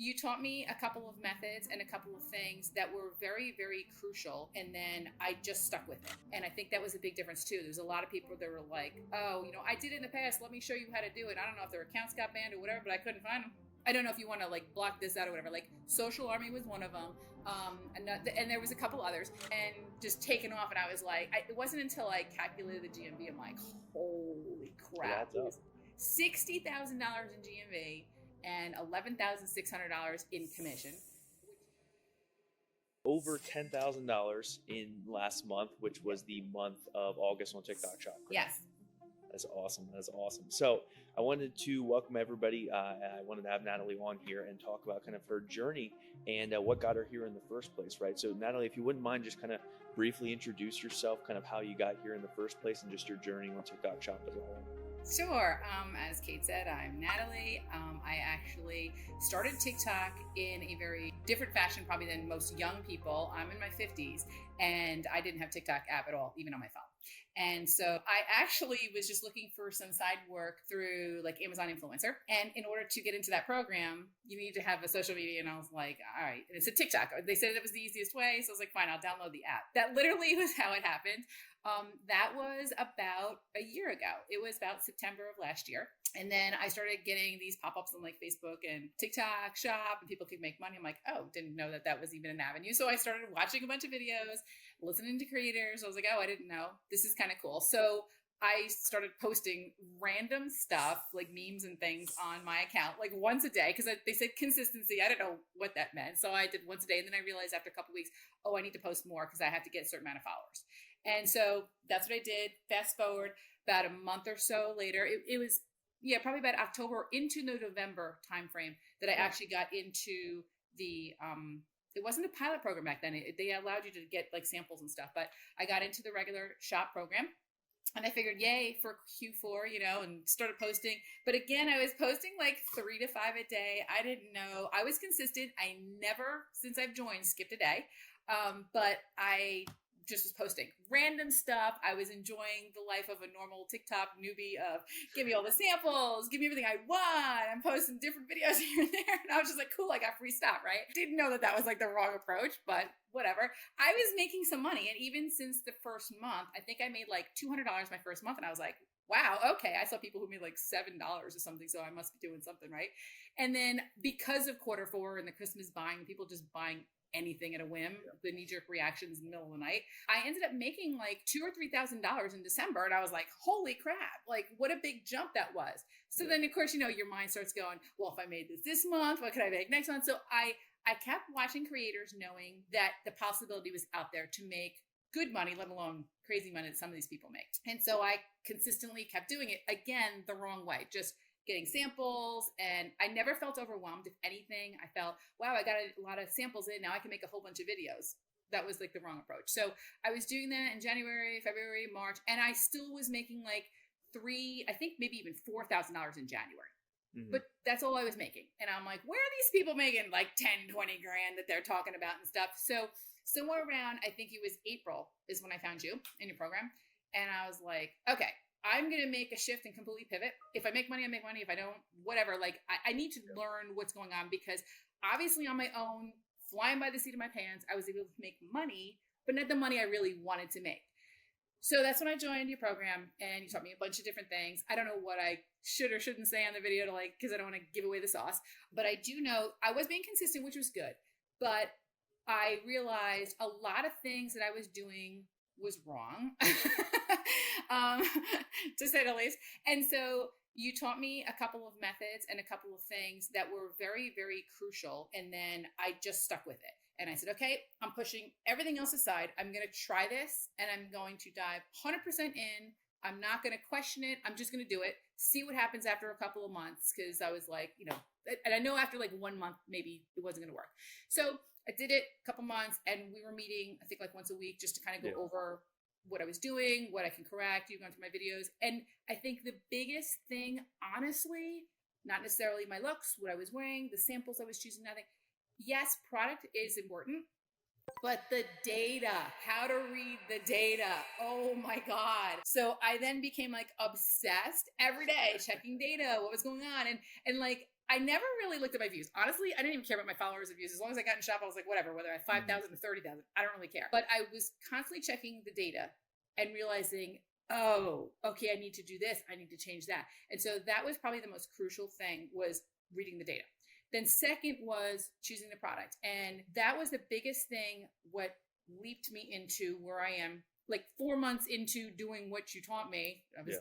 you taught me a couple of methods and a couple of things that were very, very crucial. And then I just stuck with it. And I think that was a big difference too. There's a lot of people that were like, oh, I did it in the past. Let me show you how to do it. I don't know if their accounts got banned or whatever, but I couldn't find them. I don't know if you want to like block this out or whatever. Like Social Army was one of them. And there was a couple others, and just taken off. And I was like, it wasn't until I calculated the GMV, I'm like, holy crap. It was $60,000 in GMV and $11,600 in commission. Over $10,000 in last month, which was the month of August on TikTok Shop. Correct? Yes. That's awesome. That's awesome. So I wanted to welcome everybody. I wanted to have Natalie on here and talk about kind of her journey and what got her here in the first place, right? So Natalie, if you wouldn't mind just kind of briefly introduce yourself, kind of how you got here in the first place and just your journey on TikTok Shop as a whole. Sure. As Kate said, I'm Natalie. I actually started TikTok in a very different fashion probably than most young people. I'm in my 50s and I didn't have TikTok app at all, even on my phone. And so I actually was just looking for some side work through like Amazon Influencer. And in order to get into that program, you need to have a social media. And I was like, all right. And it's a TikTok. They said it was the easiest way. So I was like, fine, I'll download the app. That literally was how it happened. That was about a year ago. It was about September of last year. And then I started getting these pop-ups on like Facebook and TikTok Shop, and people could make money. I'm like, oh, didn't know that that was even an avenue. So I started watching a bunch of videos, listening to creators. I was like, oh, I didn't know. This is kind of cool. So I started posting random stuff like memes and things on my account, like once a day, because they said consistency. I didn't know what that meant. So I did once a day. And then I realized after a couple of weeks, oh, I need to post more because I have to get a certain amount of followers. And so that's what I did. Fast forward about a month or so later, it was, probably about October into the November timeframe that I actually got into the, it wasn't a pilot program back then. They allowed you to get like samples and stuff, but I got into the regular shop program. And I figured, yay, for Q4, and started posting. But again, I was posting like 3 to 5 a day. I didn't know. I was consistent. I never, since I've joined, skipped a day. But I just was posting random stuff. I was enjoying the life of a normal TikTok newbie of give me all the samples, give me everything I want. I'm posting different videos here and there. And I was just like, cool, I got free stuff, right? Didn't know that that was like the wrong approach, but whatever. I was making some money. And even since the first month, I think I made like $200 my first month. And I was like, wow, okay. I saw people who made like $7 or something. So I must be doing something right. And then because of Q4 and the Christmas buying, people just buying anything at a whim, the knee-jerk reactions in the middle of the night, I ended up making like $2,000 or $3,000 in December. And I was like, holy crap, like what a big jump that was. So then of course, your mind starts going, well, if I made this month, what could I make next month? So I kept watching creators knowing that the possibility was out there to make good money, let alone crazy money that some of these people make. And so I consistently kept doing it, again, the wrong way, just getting samples. And I never felt overwhelmed. If anything, I felt, wow, I got a lot of samples in. Now I can make a whole bunch of videos. That was like the wrong approach. So I was doing that in January, February, March, and I still was making like I think maybe even $4,000 in January. Mm-hmm. But that's all I was making. And I'm like, where are these people making like 10, 20 grand that they're talking about and stuff? So somewhere around, I think it was April is when I found you in your program. And I was like, okay, I'm going to make a shift and completely pivot. If I make money, I make money. If I don't, whatever. Like I need to learn what's going on, because obviously on my own, flying by the seat of my pants, I was able to make money, but not the money I really wanted to make. So that's when I joined your program, and you taught me a bunch of different things. I don't know what I should or shouldn't say on the video because I don't want to give away the sauce, but I do know I was being consistent, which was good, but I realized a lot of things that I was doing was wrong, to say the least. And so you taught me a couple of methods and a couple of things that were very, very crucial. And then I just stuck with it. And I said, okay, I'm pushing everything else aside. I'm going to try this, and I'm going to dive 100% in. I'm not going to question it. I'm just going to do it, see what happens after a couple of months. Because I was like, and I know after like 1 month, maybe it wasn't going to work. So I did it a couple months, and we were meeting, I think like once a week, just to kind of go over what I was doing, what I can correct. You've gone through my videos. And I think the biggest thing, honestly, not necessarily my looks, what I was wearing, the samples I was choosing, nothing. Yes, product is important, but the data, how to read the data. Oh my God. So I then became like obsessed every day, checking data, what was going on. And like, I never really looked at my views. Honestly, I didn't even care about my followers and views. As long as I got in shop, I was like, whatever, whether I have 5,000 or 30,000, I don't really care. But I was constantly checking the data and realizing, oh, okay, I need to do this. I need to change that. And so that was probably the most crucial thing, was reading the data. Then second was choosing the product. And that was the biggest thing, what leaped me into where I am, like 4 months into doing what you taught me. I was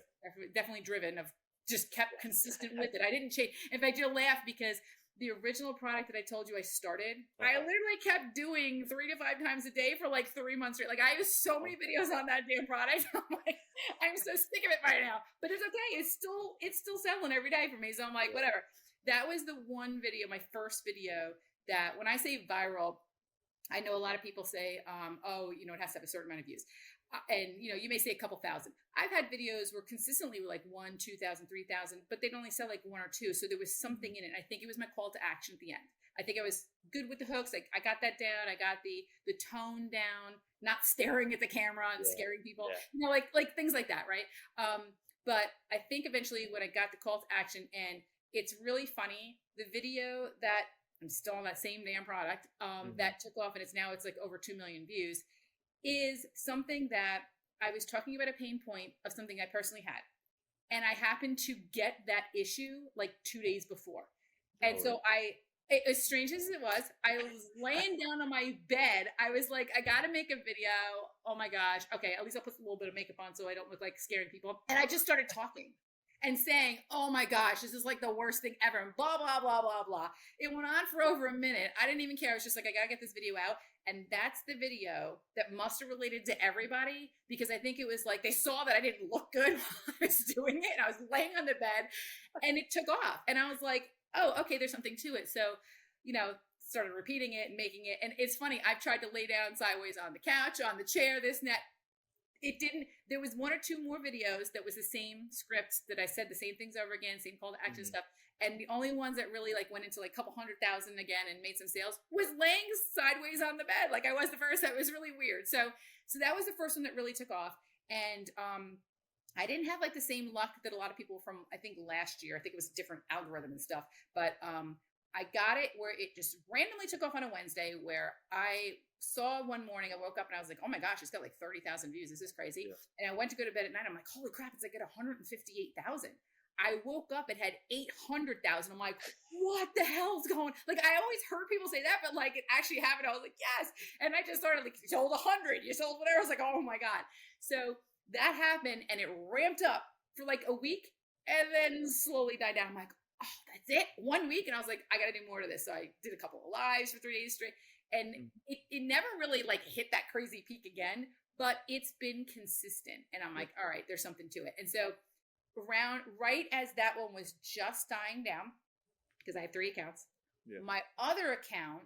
definitely driven, of just kept consistent with it. I didn't change. In fact, you'll laugh, because the original product that I told you I started, I literally kept doing 3 to 5 times a day for like 3 months straight. Like, I have so many videos on that damn product. I'm like, I'm so sick of it right now. But it's okay. It's still selling every day for me. So I'm like, whatever. That was the one video, my first video, that when I say viral, I know a lot of people say, oh, it has to have a certain amount of views. And, you may say a couple thousand. I've had videos where consistently were like 1, 2,000, 3,000, but they'd only sell like 1 or 2. So there was something in it. I think it was my call to action at the end. I think I was good with the hooks. Like, I got that down. I got the tone down, not staring at the camera and scaring people, like things like that. Right. But I think eventually when I got the call to action, and it's really funny, the video that I'm still on that same damn product, that took off, and it's like over 2 million views, is something that I was talking about, a pain point of something I personally had. And I happened to get that issue like 2 days before. And so as strange as it was, I was laying down on my bed. I was like, I got to make a video. Oh my gosh. Okay. At least I'll put a little bit of makeup on so I don't look like scaring people. And I just started talking and saying, oh my gosh, this is like the worst thing ever. And blah, blah, blah, blah, blah. It went on for over a minute. I didn't even care. I was just like, I got to get this video out. And that's the video that must have related to everybody, because I think it was like they saw that I didn't look good while I was doing it. And I was laying on the bed, and it took off. And I was like, oh, okay, there's something to it. So, started repeating it and making it. And it's funny, I've tried to lay down sideways on the couch, on the chair, this and that. It didn't. There was 1 or 2 more videos that was the same scripts, that I said the same things over again, same call to action stuff. And the only ones that really like went into like a couple 100,000 again and made some sales was laying sideways on the bed. Like, I was the first. That was really weird. So that was the first one that really took off. And I didn't have like the same luck that a lot of people from, I think, last year. I think it was a different algorithm and stuff. But I got it where it just randomly took off on a Wednesday, where I saw one morning, I woke up and I was like, oh my gosh, it's got like 30,000 views. This is crazy. Yeah. And I went to go to bed at night. I'm like, holy crap, it's like at 158,000. I woke up, it had 800,000. I'm like, what the hell's going? Like, I always heard people say that, but like it actually happened. I was like, yes. And I just started like, you sold 100, you sold whatever. I was like, oh my God. So that happened, and it ramped up for like a week and then slowly died down. I'm like, oh, that's it? 1 week? And I was like, I got to do more to this. So I did a couple of lives for 3 days straight. And it never really like hit that crazy peak again, but it's been consistent. And I'm like, all right, there's something to it. And so right as that one was just dying down, because I have 3 accounts, my other account,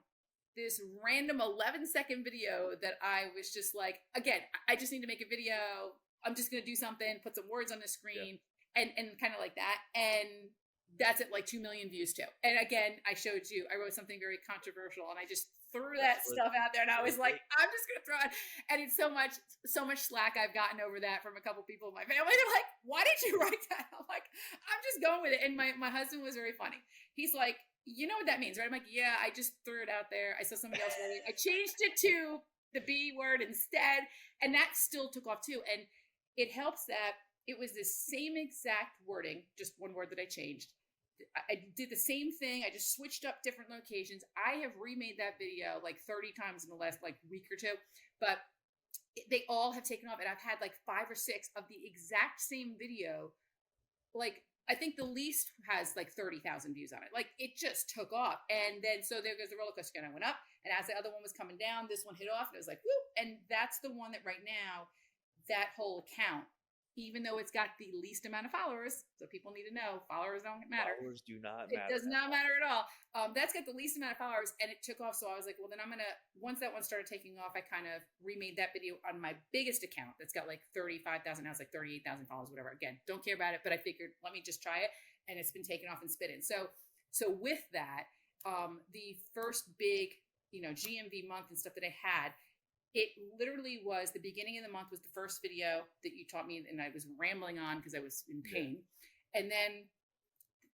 this random 11-second video that I was just like, again, I just need to make a video. I'm just going to do something, put some words on the screen and kind of like that. And that's at like 2 million views too. And again, I showed you, I wrote something very controversial, and I just threw that stuff out there, and I was like, I'm just going to throw it. And it's so much slack I've gotten over that from a couple people in my family. They're like, why did you write that? I'm like, I'm just going with it. And my husband was very funny. He's like, you know what that means, right? I'm like, yeah, I just threw it out there. I saw somebody else write it. I changed it to the B word instead. And that still took off too. And it helps that it was the same exact wording, just one word that I changed. I did the same thing. I just switched up different locations. I have remade that video like 30 times in the last like week or two, but they all have taken off. And I've had like 5 or 6 of the exact same video. Like, I think the least has like 30,000 views on it. Like, it just took off. And then, so there goes the roller coaster again. I went up, and as the other one was coming down, this one hit off, and it was like, woo. And that's the one that right now, that whole account, even though it's got the least amount of followers, so people need to know, followers don't matter. Followers do not matter. It does not matter at all. That's got the least amount of followers, and it took off. So I was like, well, then once that one started taking off, I kind of remade that video on my biggest account that's got like 35,000, now it's like 38,000 followers, whatever. Again, don't care about it, but I figured, let me just try it, and it's been taken off and spinning. So with that, the first big, GMV month and stuff that I had, it literally was the beginning of the month was the first video that you taught me, and I was rambling on because I was in pain. And then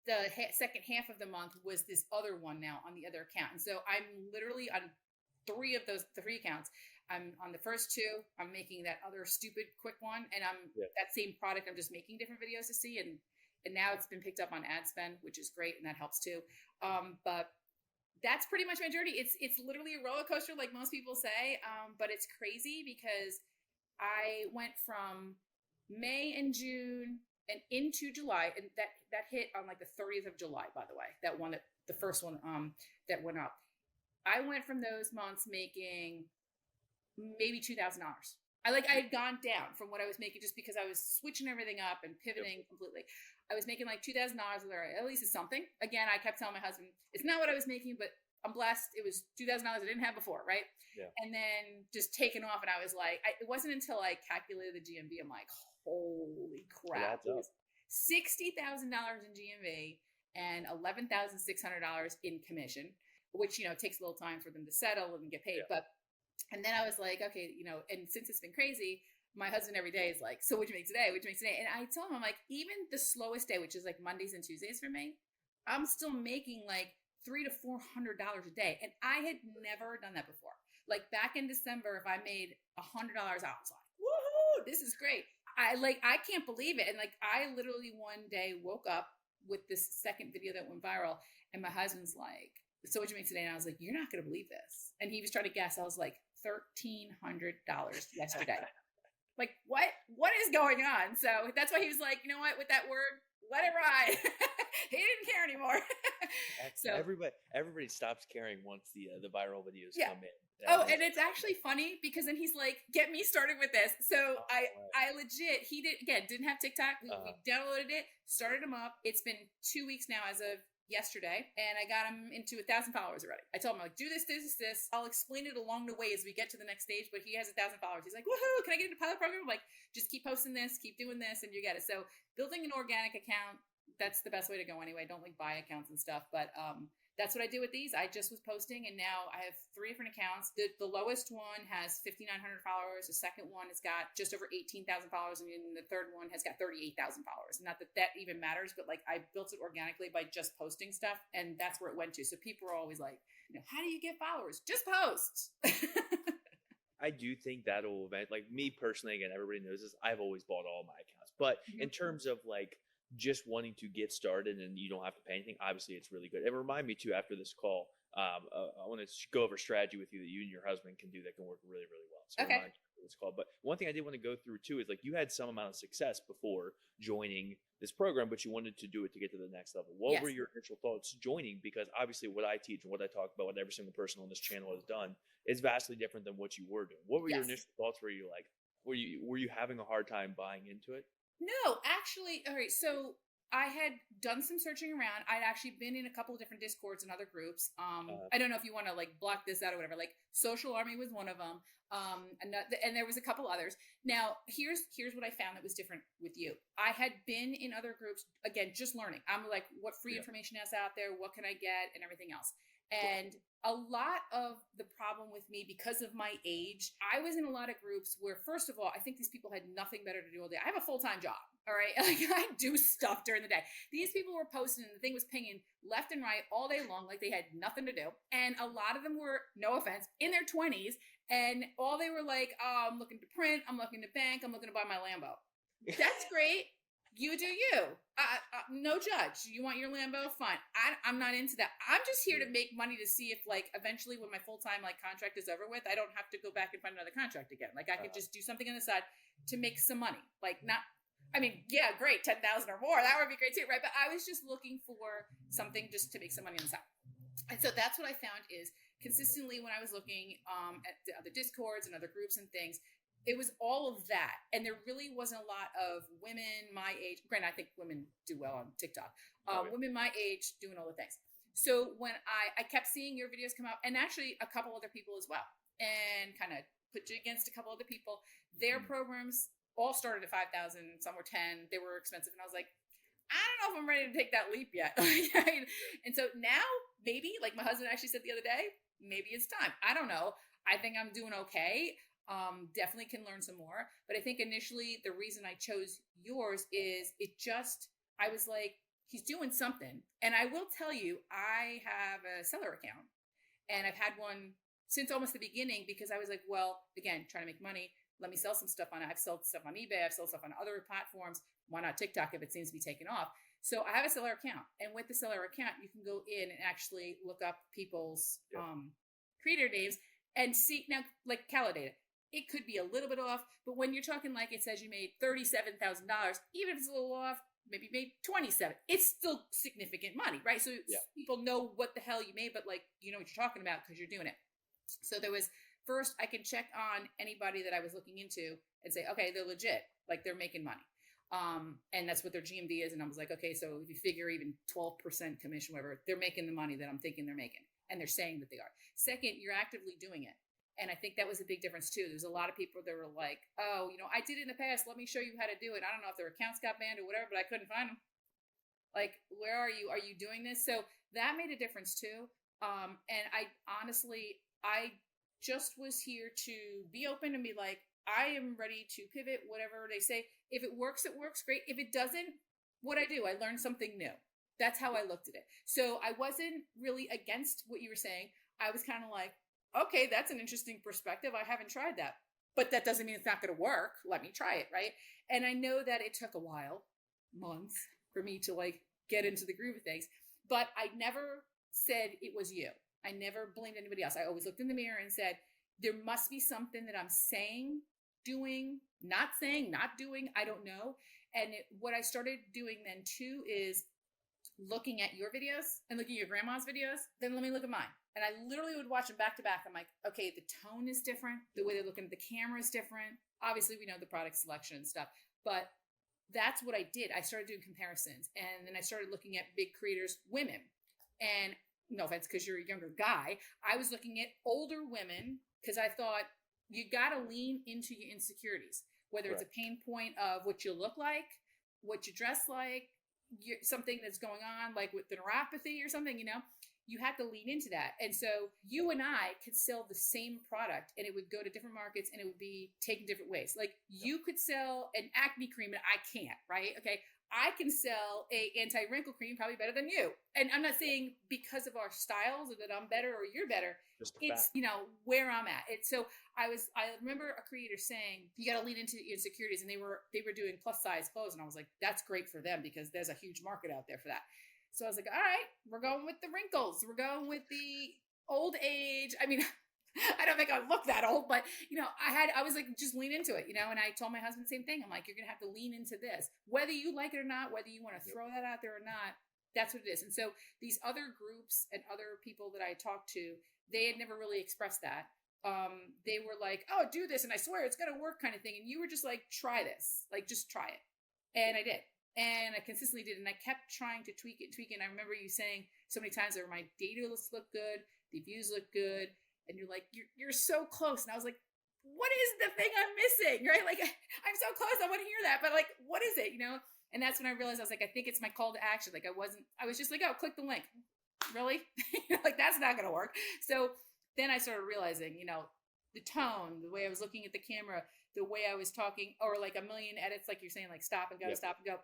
the second half of the month was this other one now on the other account. And so I'm literally on three of those three accounts. I'm on the first two. I'm making that other stupid quick one, and I'm that same product. I'm just making different videos to see, and now it's been picked up on ad spend, which is great, and that helps too. But that's pretty much my journey. It's literally a roller coaster, like most people say, but it's crazy because I went from May and June and into July, and that hit on like the 30th of July, by the way. That one, the first one that went up. I went from those months making maybe $2,000. I had gone down from what I was making just because I was switching everything up and pivoting completely. I was making like $2,000. At least it's something. Again, I kept telling my husband, it's not what I was making, but I'm blessed. It was $2,000 I didn't have before, right? Yeah. And then just taking off, and I was like, it wasn't until I calculated the GMV, I'm like, holy crap! It was $60,000 in GMV and $11,600 in commission, which takes a little time for them to settle and get paid, but. And then I was like, okay, and since it's been crazy, my husband every day is like, so what'd you make today? What'd you make today? And I told him, I'm like, even the slowest day, which is like Mondays and Tuesdays for me, I'm still making like $300 to $400 a day. And I had never done that before. Like back in December, if I made $100 out, I was like, woohoo, this is great. I can't believe it. And like, I literally one day woke up with this second video that went viral, and my husband's like, so what'd you make today? And I was like, you're not going to believe this. And he was trying to guess. I was like, $1,300 yesterday. Like, what is going on? So that's why he was like, you know what, with that word, let it ride. He didn't care anymore. So everybody stops caring once the viral videos come in. And it's actually funny because then he's like, get me started with this. So I legit, didn't have TikTok. We downloaded it, started him up. It's been 2 weeks now as of yesterday, and I got him into 1,000 followers already. I told him, like, do this. I'll explain it along the way as we get to the next stage, but he has 1,000 followers. He's like, woohoo, can I get into pilot program? I'm like, just keep posting this, keep doing this, and you get it. So building an organic account, that's the best way to go anyway. Don't buy accounts and stuff, but that's what I do with these. I just was posting, and now I have 3 different accounts. The lowest one has 5,900 followers. The second one has got just over 18,000 followers, and then the third one has got 38,000 followers. Not that even matters, but like I built it organically by just posting stuff, and that's where it went to. So people are always like, how do you get followers? Just post. I do think that'll like me personally, again, everybody knows this, I've always bought all my accounts, but in terms of like just wanting to get started and you don't have to pay anything, obviously it's really good. And remind me too, after this call, I want to go over strategy with you that you and your husband can do that can work really, really well. So okay. Remind you after this call. But one thing I did want to go through too is like you had some amount of success before joining this program, but you wanted to do it to get to the next level. What were your initial thoughts joining? Because obviously what I teach and what I talk about, what every single person on this channel has done is vastly different than what you were doing. What were your initial thoughts? Were you like, were you having a hard time buying into it? No, actually, all right. So I had done some searching around. I'd actually been in a couple of different Discords and other groups. I don't know if you want to like block this out or whatever. Like Social Army was one of them. And there was a couple others. Now, here's what I found that was different with you. I had been in other groups, again, just learning. I'm like, what free information is out there? What can I get? And everything else. And a lot of the problem with me, because of my age, I was in a lot of groups where, first of all, I think these people had nothing better to do all day. I have a full-time job, all right? Like, I do stuff during the day. These people were posting, and the thing was pinging left and right all day long, like they had nothing to do. And a lot of them were, no offense, in their 20s, and all they were like, oh, I'm looking to print, I'm looking to bank, I'm looking to buy my Lambo. That's great. You do you. No judge. You want your Lambo? Fine. I'm not into that. I'm just here to make money to see if, like, eventually when my full-time, like, contract is over with, I don't have to go back and find another contract again. Like, I could just do something on the side to make some money. Like, great, 10,000 or more. That would be great too, right? But I was just looking for something just to make some money on the side. And so that's what I found is consistently when I was looking at the other Discords and other groups and things, it was all of that. And there really wasn't a lot of women my age. Granted, I think women do well on TikTok. Women my age doing all the things. So when I kept seeing your videos come out, and actually a couple other people as well, and kind of put you against a couple other people, their programs all started at 5,000. Some were 10. They were expensive. And I was like, I don't know if I'm ready to take that leap yet. And so now maybe, like my husband actually said the other day, maybe it's time. I don't know. I think I'm doing okay. Definitely can learn some more. But I think initially the reason I chose yours is I was like, he's doing something. And I will tell you, I have a seller account, and I've had one since almost the beginning, because I was like, well, again, trying to make money. Let me sell some stuff on it. I've sold stuff on eBay. I've sold stuff on other platforms. Why not TikTok if it seems to be taking off? So I have a seller account. And with the seller account, you can go in and actually look up people's creator names and see. Now, like Kade, it could be a little bit off, but when you're talking like it says you made $37,000, even if it's a little off, maybe you made 27, it's still significant money, right? So people know what the hell you made, but like, you know what you're talking about because you're doing it. So there was, first, I can check on anybody that I was looking into and say, okay, they're legit, like they're making money. And that's what their GMV is. And I was like, okay, so if you figure even 12% commission, whatever, they're making the money that I'm thinking they're making. And they're saying that they are. Second, you're actively doing it. And I think that was a big difference too. There's a lot of people that were like, oh, you know, I did it in the past. Let me show you how to do it. I don't know if their accounts got banned or whatever, but I couldn't find them. Like, where are you? Are you doing this? So that made a difference too. And I honestly, I just was here to be open and be like, I am ready to pivot, whatever they say. If it works, great. If it doesn't, what I do, I learn something new. That's how I looked at it. So I wasn't really against what you were saying. I was kind of like, okay, that's an interesting perspective. I haven't tried that, but that doesn't mean it's not going to work. Let me try it. Right. And I know that it took a while, months, for me to like get into the groove of things, but I never said it was you. I never blamed anybody else. I always looked in the mirror and said, there must be something that I'm saying, doing, not saying, not doing. I don't know. And what I started doing then too is looking at your videos and looking at your grandma's videos. Then let me look at mine. And I literally would watch them back to back. I'm like, okay, the tone is different. The way they're looking at the camera is different. Obviously, we know the product selection and stuff, but that's what I did. I started doing comparisons, and then I started looking at big creators, women. And no offense, because you're a younger guy, I was looking at older women because I thought you got to lean into your insecurities, whether it's a pain point of what you look like, what you dress like, something that's going on, like with the neuropathy or something, you know, you had to lean into that. And so you and I could sell the same product and it would go to different markets and it would be taken different ways. Like you could sell an acne cream and I can't, right? Okay. I can sell a anti-wrinkle cream probably better than you. And I'm not saying because of our styles or that I'm better or you're better. It's, you know, where I'm at. So I remember a creator saying, you got to lean into insecurities. And they were doing plus size clothes. And I was like, that's great for them because there's a huge market out there for that. So I was like, all right, we're going with the wrinkles. We're going with the old age. I mean, I don't think I look that old, but you know, I was like, just lean into it, you know, and I told my husband the same thing. I'm like, you're going to have to lean into this, whether you like it or not, whether you want to throw that out there or not, that's what it is. And so these other groups and other people that I talked to, they had never really expressed that. They were like, oh, do this. And I swear it's going to work kind of thing. And you were just like, try this, like, just try it. And I did. And I consistently did. And I kept trying to tweak it. And I remember you saying so many times that my data look good. The views look good. And you're like, you're so close. And I was like, what is the thing I'm missing? Right? Like, I'm so close. I want to hear that. But like, what is it? You know? And that's when I realized, I was like, I think it's my call to action. Like I was just like, oh, click the link. Really? Like, that's not going to work. So then I started realizing, you know, the tone, the way I was looking at the camera, the way I was talking, or like a million edits, like you're saying, like stop and go, stop and go.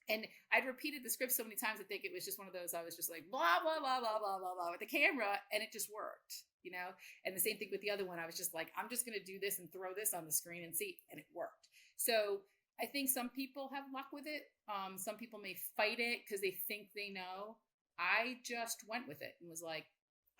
And I'd repeated the script so many times, I think it was just one of those, I was just like, blah, blah, blah, blah, blah, blah, blah, with the camera, and it just worked, you know? And the same thing with the other one. I was just like, I'm just going to do this and throw this on the screen and see, and it worked. So I think some people have luck with it. Some people may fight it because they think they know. I just went with it and was like,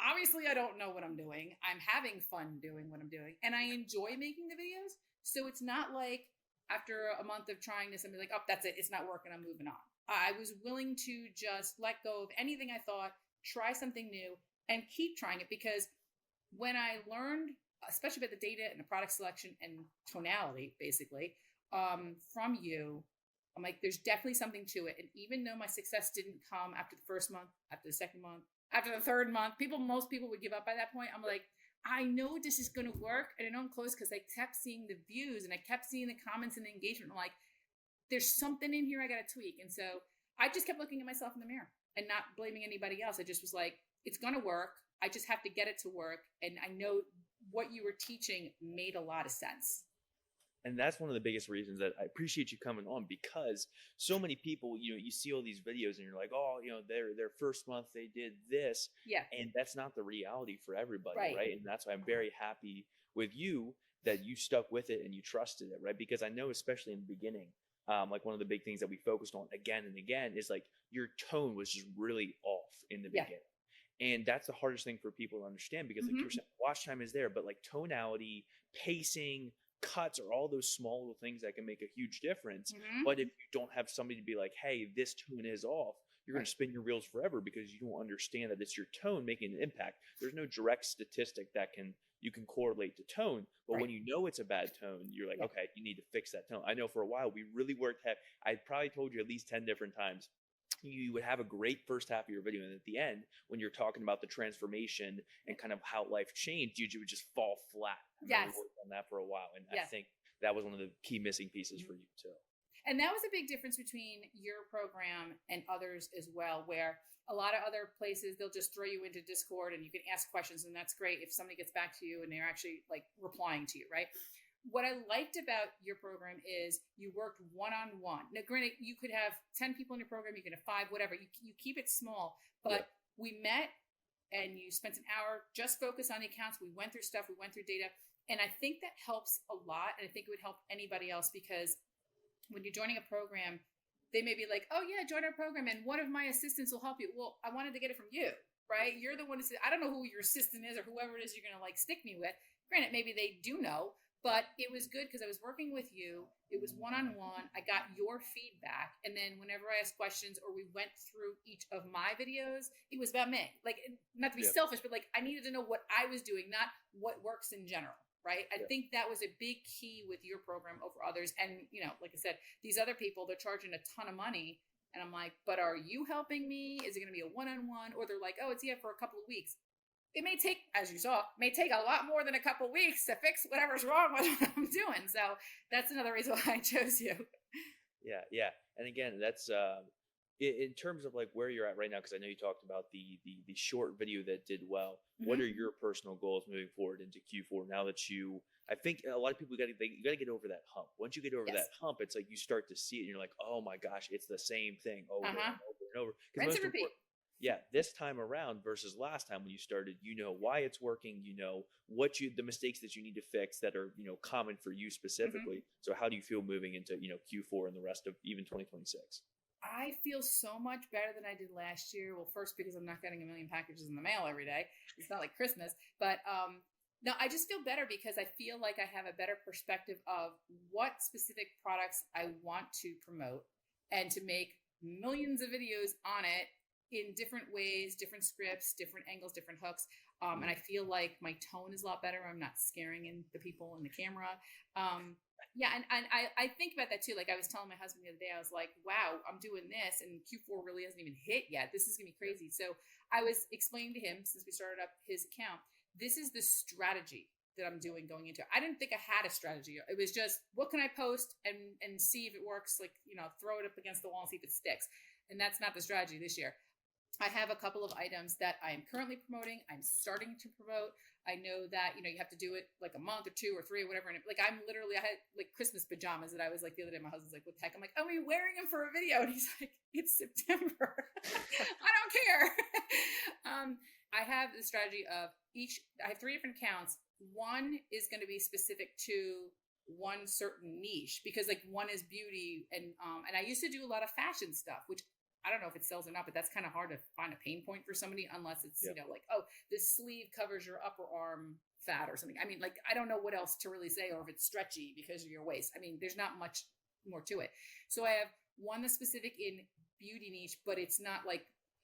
obviously I don't know what I'm doing. I'm having fun doing what I'm doing, and I enjoy making the videos. So it's not like, after a month of trying this, I'm like, oh, that's it. It's not working. I'm moving on. I was willing to just let go of anything I thought, try something new, and keep trying it. Because when I learned, especially about the data and the product selection and tonality, basically, from you, I'm like, there's definitely something to it. And even though my success didn't come after the first month, after the second month, after the third month, most people would give up by that point. I'm like, I know this is going to work. And I know I'm close because I kept seeing the views and I kept seeing the comments and the engagement. I'm like, there's something in here I got to tweak. And so I just kept looking at myself in the mirror and not blaming anybody else. I just was like, it's going to work. I just have to get it to work. And I know what you were teaching made a lot of sense. And that's one of the biggest reasons that I appreciate you coming on, because so many people, you see all these videos and you're like, oh, their first month they did this. Yeah. And that's not the reality for everybody. Right. Right. And that's why I'm very happy with you that you stuck with it and you trusted it. Right. Because I know, especially in the beginning, like one of the big things that we focused on again and again is like your tone was just really off in the beginning. And that's the hardest thing for people to understand, because like you were saying, watch time is there, but like tonality, pacing, cuts are all those small little things that can make a huge difference. But if you don't have somebody to be like, hey, this tone is off, you're going to spin your wheels forever, because you don't understand that it's your tone making an impact. There's no direct statistic that you can correlate to tone, but when you know it's a bad tone, you're like, okay, you need to fix that tone. I know for a while we really worked I probably told you at least 10 different times, you would have a great first half of your video, and at the end, when you're talking about the transformation and kind of how life changed, you would just fall flat. Yes. We worked on that for a while, and I think that was one of the key missing pieces for you too. And that was a big difference between your program and others as well, where a lot of other places, they'll just throw you into Discord and you can ask questions, and that's great if somebody gets back to you and they're actually like replying to you, right? What I liked about your program is you worked one-on-one. Now, granted, you could have 10 people in your program, you could have 5, whatever. You keep it small, but we met and you spent an hour just focused on the accounts. We went through stuff, we went through data, and I think that helps a lot. And I think it would help anybody else, because when you're joining a program, they may be like, oh yeah, join our program and one of my assistants will help you. Well, I wanted to get it from you, right? You're the one who said, I don't know who your assistant is or whoever it is you're going to like stick me with. Granted, maybe they do know, but it was good because I was working with you. It was one-on-one. I got your feedback. And then whenever I asked questions or we went through each of my videos, it was about me. Like, not to be selfish, but like I needed to know what I was doing, not what works in general, right? I think that was a big key with your program over others. And, like I said, these other people, they're charging a ton of money. And I'm like, but are you helping me? Is it going to be a one-on-one? Or they're like, oh, it's for a couple of weeks. It may take, as you saw, a lot more than a couple of weeks to fix whatever's wrong with what I'm doing. So that's another reason why I chose you. Yeah. And again, that's in terms of like where you're at right now, because I know you talked about the short video that did well. What are your personal goals moving forward into Q4 now that I think a lot of people you got to get over that hump. Once you get over that hump, it's like you start to see it and you're like, oh my gosh, it's the same thing over and over and over. Rinse and repeat. Yeah, this time around versus last time when you started, you know why it's working, you know the mistakes that you need to fix that are, common for you specifically. So how do you feel moving into, Q4 and the rest of even 2026? I feel so much better than I did last year. Well, first, because I'm not getting a million packages in the mail every day. It's not like Christmas, but no, I just feel better because I feel like I have a better perspective of what specific products I want to promote and to make millions of videos on it in different ways, different scripts, different angles, different hooks. And I feel like my tone is a lot better. I'm not scaring the people in the camera. And I think about that too. Like I was telling my husband the other day, I was like, wow, I'm doing this and Q4 really hasn't even hit yet. This is gonna be crazy. So I was explaining to him, since we started up his account, this is the strategy that I'm doing going into it. I didn't think I had a strategy. It was just, what can I post and see if it works? Like, throw it up against the wall and see if it sticks. And that's not the strategy this year. I have a couple of items that I am currently promoting. I'm starting to promote. I know that, you have to do it like a month or 2 or 3 or whatever. And I had like Christmas pajamas that I was like, the other day, my husband's like, what the heck? I'm like, are we wearing them for a video? And he's like, it's September. I don't care. I have the strategy of I have 3 different accounts. One is going to be specific to one certain niche because like one is beauty. And I used to do a lot of fashion stuff, which I don't know if it sells or not, but that's kind of hard to find a pain point for somebody unless it's, like, oh, this sleeve covers your upper arm fat or something. I mean, like, I don't know what else to really say, or if it's stretchy because of your waist. I mean, there's not much more to it. So I have one that's specific in beauty niche, but it's not like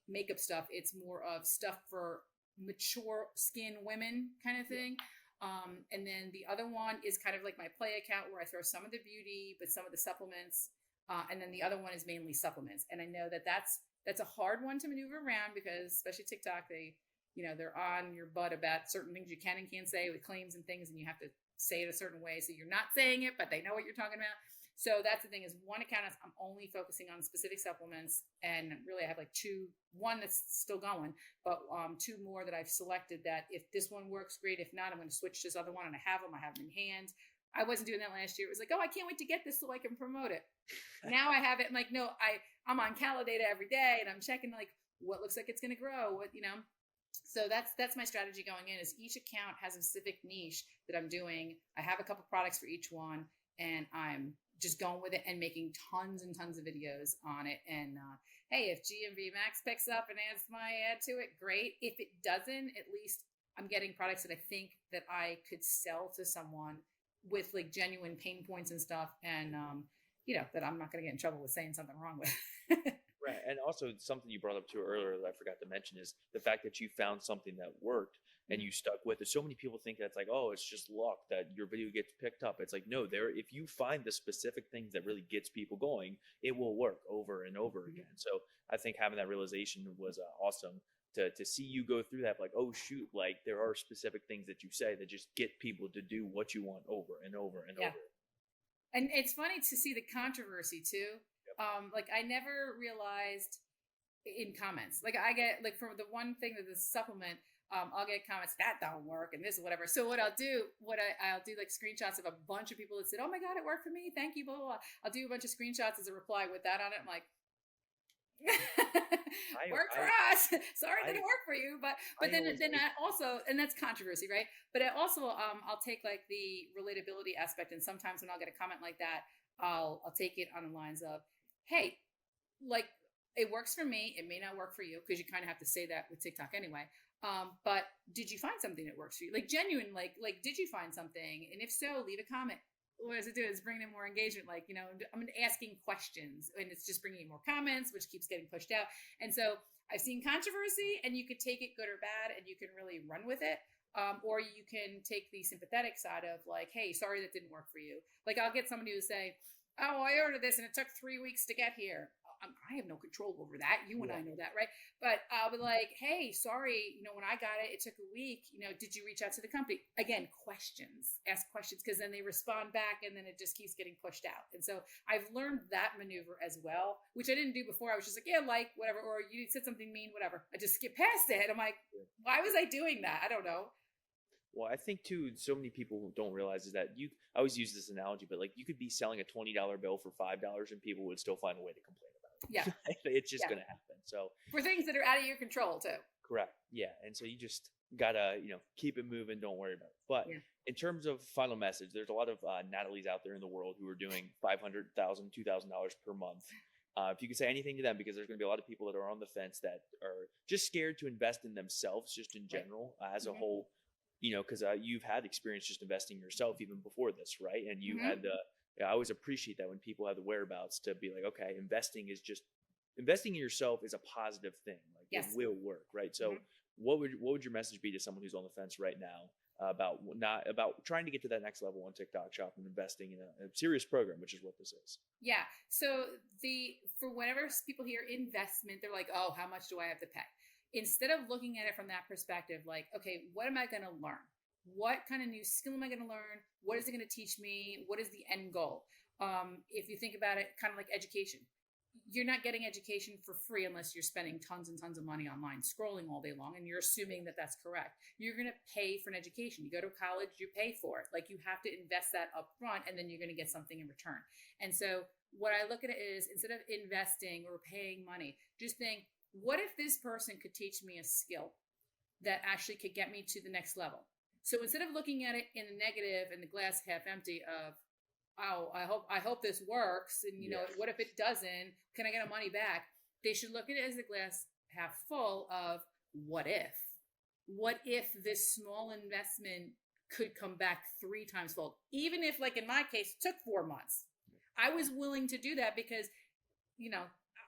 makeup stuff. It's more of stuff for mature skin women kind of thing. And then the other one is kind of like my play account where I throw some of the beauty, but some of the supplements. And then the other one is mainly supplements. And I know that that's a hard one to maneuver around because especially TikTok, they're on your butt about certain things you can and can't say with claims and things. And you have to say it a certain way. So you're not saying it, but they know what you're talking about. So that's the thing is one account I'm only focusing on specific supplements. And really I have like one that's still going, but 2 more that I've selected that if this one works great, if not, I'm going to switch to this other one and I have them in hand. I wasn't doing that last year. It was like, oh, I can't wait to get this so I can promote it. Now I have it. I'm like, no, I'm on Kade every day and I'm checking like what looks like it's going to grow, what, So that's my strategy going in is each account has a specific niche that I'm doing. I have a couple products for each one and I'm just going with it and making tons and tons of videos on it. And hey, if GMV Max picks up and adds my ad to it, great. If it doesn't, at least I'm getting products that I think that I could sell to someone with like genuine pain points and stuff. And, that I'm not going to get in trouble with saying something wrong with. Right. And also something you brought up too earlier that I forgot to mention is the fact that you found something that worked and you stuck with it. So many people think that's like, oh, it's just luck that your video gets picked up. It's like, no, if you find the specific things that really gets people going, it will work over and over again. So I think having that realization was awesome to see you go through that. Like, oh shoot, like there are specific things that you say that just get people to do what you want over and over and over. And it's funny to see the controversy too. Like I never realized in comments, like I get like from the one thing that the supplement, I'll get comments that don't work and this or whatever. So what I'll do like screenshots of a bunch of people that said, oh my God, it worked for me. Thank you. Blah, blah, blah. I'll do a bunch of screenshots as a reply with that on it. I'm like, work for us. Sorry that it worked for you, but then I also, and that's controversy, right? But I also I'll take like the relatability aspect, and sometimes when I'll get a comment like that, I'll take it on the lines of, hey, like it works for me, it may not work for you, because you kind of have to say that with TikTok anyway. But did you find something that works for you? Like genuine, like did you find something? And if so, leave a comment. What does it do? It's bringing in more engagement. Like, I'm asking questions and it's just bringing in more comments, which keeps getting pushed out. And so I've seen controversy and you could take it good or bad and you can really run with it. Or you can take the sympathetic side of like, hey, sorry, that didn't work for you. Like I'll get somebody who say, oh, I ordered this and it took 3 weeks to get here. I have no control over that. You and I know that, right? But I'll be like, hey, sorry, when I got it, it took a week. Did you reach out to the company? Again, ask questions, because then they respond back and then it just keeps getting pushed out. And so I've learned that maneuver as well, which I didn't do before. I was just like, yeah, like whatever, or you said something mean, whatever. I just skip past it. I'm like, why was I doing that? I don't know. Well, I think too, so many people don't realize is that I always use this analogy, but like you could be selling a $20 bill for $5 and people would still find a way to complain about it. Yeah. It's just going to happen. So for things that are out of your control too. Correct. Yeah. And so you just gotta, keep it moving. Don't worry about it. But in terms of final message, there's a lot of Natalies out there in the world who are doing $500,000, $2,000 per month. If you could say anything to them, because there's going to be a lot of people that are on the fence that are just scared to invest in themselves, just in general, as a whole, because you've had experience just investing yourself even before this, right? And you had I always appreciate that when people have the whereabouts to be like, okay, investing in yourself is a positive thing. Like it will work, right? So what would your message be to someone who's on the fence right now about trying to get to that next level on TikTok Shop and investing in a serious program, which is what this is? Yeah. So for whenever people hear investment, they're like, oh, how much do I have to pay? Instead of looking at it from that perspective, like, okay, what am I going to learn? What kind of new skill am I going to learn? What is it going to teach me? What is the end goal? If you think about it, kind of like education, you're not getting education for free unless you're spending tons and tons of money online scrolling all day long, and you're assuming that that's correct. You're going to pay for an education. You go to college, you pay for it. Like you have to invest that up front, and then you're going to get something in return. And so what I look at it is, instead of investing or paying money, just think, what if this person could teach me a skill that actually could get me to the next level? So instead of looking at it in the negative and the glass half empty of, oh, I hope this works, and what if it doesn't? Can I get a money back? They should look at it as the glass half full of, what if? What if this small investment could come back 3 times fold? Even if, like in my case, it took 4 months. I was willing to do that because,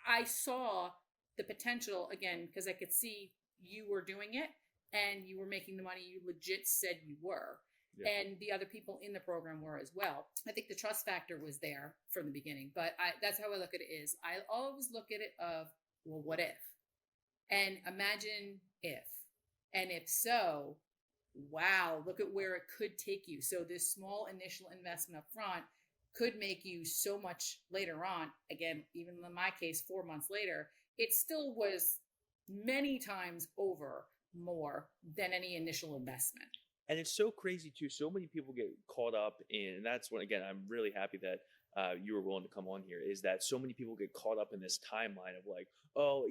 I saw the potential, again, because I could see you were doing it and you were making the money you legit said you were. Yeah. And the other people in the program were as well. I think the trust factor was there from the beginning, but that's how I look at it is I always look at it of, well, what if? And imagine if. And if so, wow, look at where it could take you. So this small initial investment up front could make you so much later on. Again, even in my case, 4 months later, it still was many times over more than any initial investment. And it's so crazy too. So many people get caught up in, and that's when, again, I'm really happy that you were willing to come on here, is that so many people get caught up in this timeline of like, oh,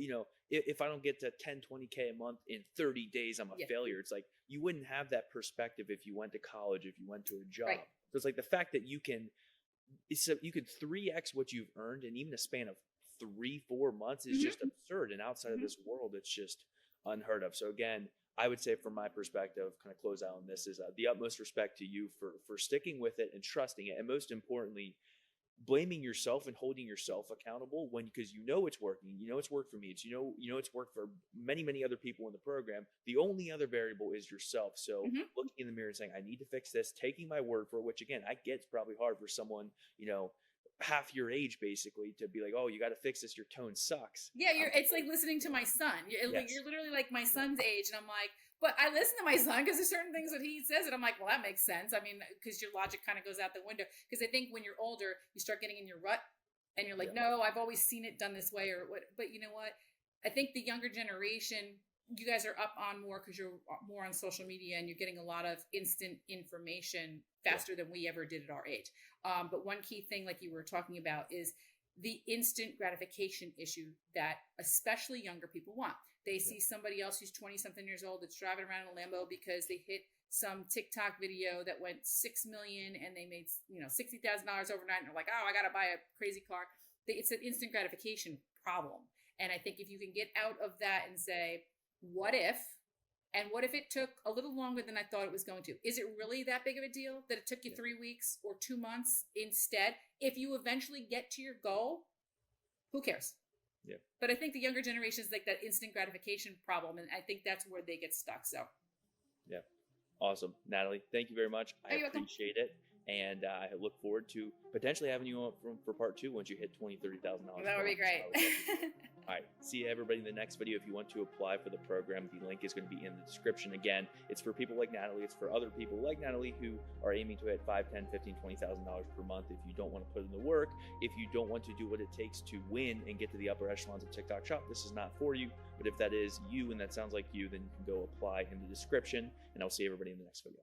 if I don't get to 10, 20K a month in 30 days, I'm a failure. It's like, you wouldn't have that perspective if you went to college, if you went to a job. Right. So it's like the fact that you could 3x what you've earned in even a span of 3-4 months is just absurd. And outside of this world, it's just unheard of. So again, I would say from my perspective, kind of close out on this, is the utmost respect to you for sticking with it and trusting it. And most importantly, blaming yourself and holding yourself accountable because it's working. It's worked for me. It's it's worked for many, many other people in the program. The only other variable is yourself. So looking in the mirror and saying, I need to fix this, taking my word for it, which again, I get it's probably hard for someone, half your age basically to be like, oh, you got to fix this, your tone sucks. Yeah, it's like listening to my son. You're literally like my son's age, and I'm like, but I listen to my son because there's certain things that he says, and I'm like, well, that makes sense. I mean, because your logic kind of goes out the window. Because I think when you're older, you start getting in your rut, and you're like, no, I've always seen it done this way, or what. But you know what? I think the younger generation, you guys are up on more because you're more on social media, and you're getting a lot of instant information faster than we ever did at our age. But one key thing, like you were talking about, is the instant gratification issue that especially younger people want. They see somebody else who's 20-something years old that's driving around in a Lambo because they hit some TikTok video that went 6 million and they made $60,000 overnight, and they're like, oh, I got to buy a crazy car. It's an instant gratification problem. And I think if you can get out of that and say, what if? And what if it took a little longer than I thought it was going to? Is it really that big of a deal that it took you 3 weeks or 2 months instead? If you eventually get to your goal, who cares? Yeah. But I think the younger generation is like that instant gratification problem, and I think that's where they get stuck. So, yeah, awesome, Natalie. Thank you very much. I appreciate it, and I look forward to potentially having you on for part 2 once you hit $20,000-$30,000. That would be great. All right, see everybody in the next video. If you want to apply for the program, the link is going to be in the description. Again, it's for people like Natalie. It's for other people like Natalie who are aiming to hit $5,000, $10,000, $15,000, $20,000 per month. If you don't want to put in the work, if you don't want to do what it takes to win and get to the upper echelons of TikTok Shop, this is not for you. But if that is you and that sounds like you, then you can go apply in the description, and I'll see everybody in the next video.